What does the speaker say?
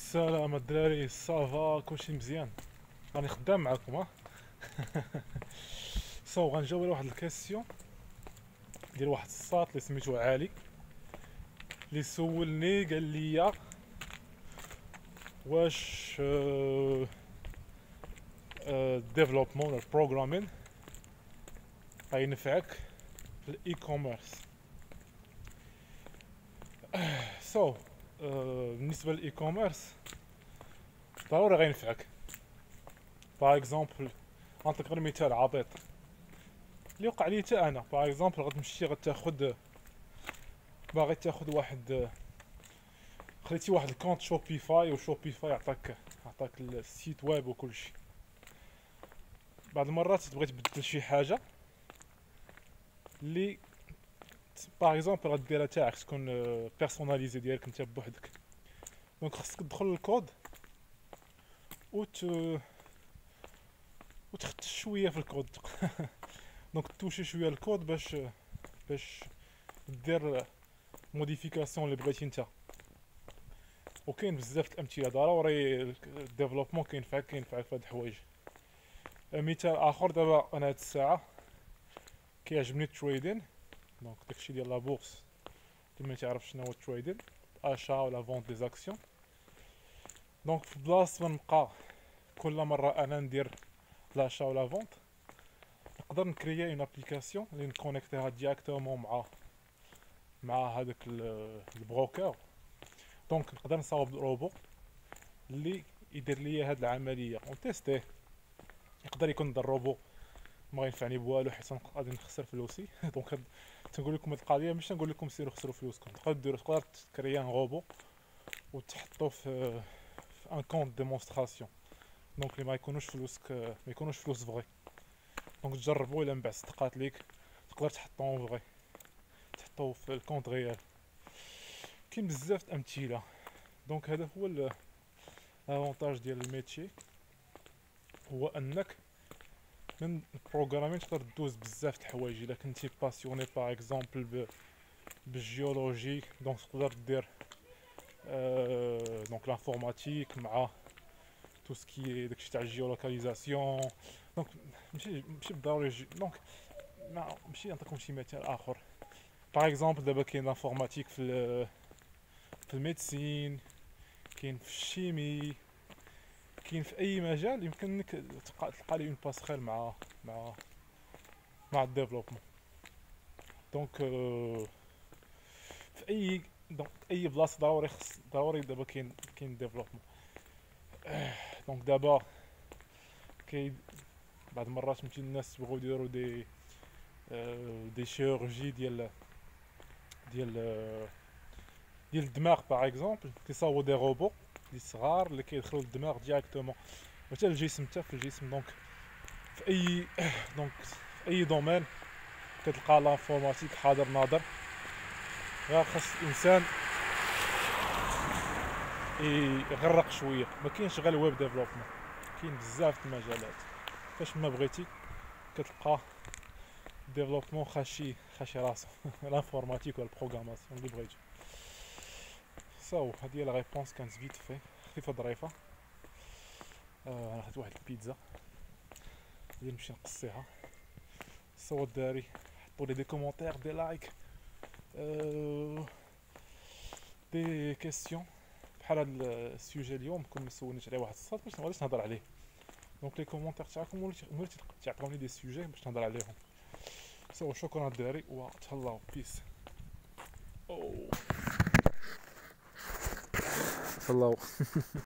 السلام الدراري، صافا كلشي مزيان. راني خدام معاكم ها. غنجاوب على واحد الكاستيون ديال واحد الساط اللي سميتو علي، اللي سولني قال لي واش ديفلوبمون ولا بروغرامين غينفعك في الاي كوميرس. بالنسبه للاي كوميرس ضروري غينفعك. باغ اكزومبل نعطيك غير مثال عبيط اللي وقع لي حتى انا. باغ اكزومبل غتمشي باغي تاخد واحد، خليتي واحد الكونت شوبيفاي، وشوبيفاي عطاك السيت ويب وكلشي. بعض المرات تبغي تبدل شي حاجه اللي باغ اكزومبل غديرها تاعك تكون بيرسوناليزي ديالك انت بوحدك. دونك خصك تدخل للكود وتختش شويه في الكود. دونك توشي شويه الكود باش دير موديفيكاسيون اللي بغيتي انت. وكاين بزاف الامثله، ضروري الديفلوبمون كينفعك في هاد الحوايج. مثال اخر، دابا انا هاد الساعه كيعجبني التريدين. دونك داكشي ديال لا بورس اللي ما تعرفش شنو هو التريدين، اشا ولا فونت دي زاكسيون. دونك في بلاصه ما نبقى كل مره انا ندير لاشا ولا فونت، نقدر نكريا اون ابليكاسيون اللي نكونيكتيها ديريكتومون مع هذاك البروكر. دونك نقدر نصاوب روبو اللي يدير لي هاد العمليه ونتيستيه. يقدر يكون هذا الروبو ما ينفعني بوالو حيت غادي نخسر فلوسي. دونك تنقول لكم هاد القضيه ماشي تنقول لكم سيروا خسروا فلوسكم. تقدر تكريا ان روبو وتحطو في ان كونت ديمونستراسيون، دونك اللي ما يكونوش فلوس فغي. دونك تجربوا الى من بعد صدقات ليك تقدر تحطوهم فغي، تحطوه في الكونت ريال. كاين بزاف د امثله. دونك هذا هو الافونتاج ديال الميتشي، هو انك من البروغرامين تقدر دوز بزاف د الحوايج. الا كنتي باسيوني باغ اكزومبل بالجيولوجي، دونك تقدر دير دونك لانفورماتيك مع تو سكي داكشي تاع الجيولوكاليزاسيون. دونك ماشي بالضروري دونك ماشي نعطيكم شي مثال اخر. باغ اكزومبل دابا كاين لانفورماتيك في الميديسين، كاين في الشيمي، كاين في اي مجال يمكنك تلقى لي اون باسخيل مع الديفلوبمون. دونك في اي بلاصه ضروري دابا كاين ديفلوبمون. دونك دابا كاين بعض المرات ممكن الناس يبغوا يديروا دي شيروجي ديال الدماغ باغ اكزومبل. كيصاوبوا دي روبو لي صغار اللي كيدخلوا للدماغ ديريكتومون حتى الجسم، حتى في الجسم. دونك في اي دونك في اي دومين كتلقى لانفورماتيك حاضر ناظر. غير خاص الانسان يغرق شويه. ما كاينش غير الويب ديفلوبمون، كاين بزاف د المجالات. فاش ما بغيتي كتلقى ديفلوبمون خاشي راسو. الانفورماتيك ولا البروغراماسيون اللي بغيتو. هادي هي لا ريبونس، كانت فيت خفيفه ظريفه. انا خدت واحد البيتزا اللي نمشي نقصيها. الدراري حطوا لي دي كومونتير، دي لايك، دي كيسيون بحال هاد السوجي اليوم كون ما سولنيش عليه واحد الصاد باش نغاديش نهضر عليه. دونك لي كومونتير تاعكم وليتي تعطوني دي سوجي باش نهضر عليهم. شكرا الدراري وتهلاو. بيس. تهلاو.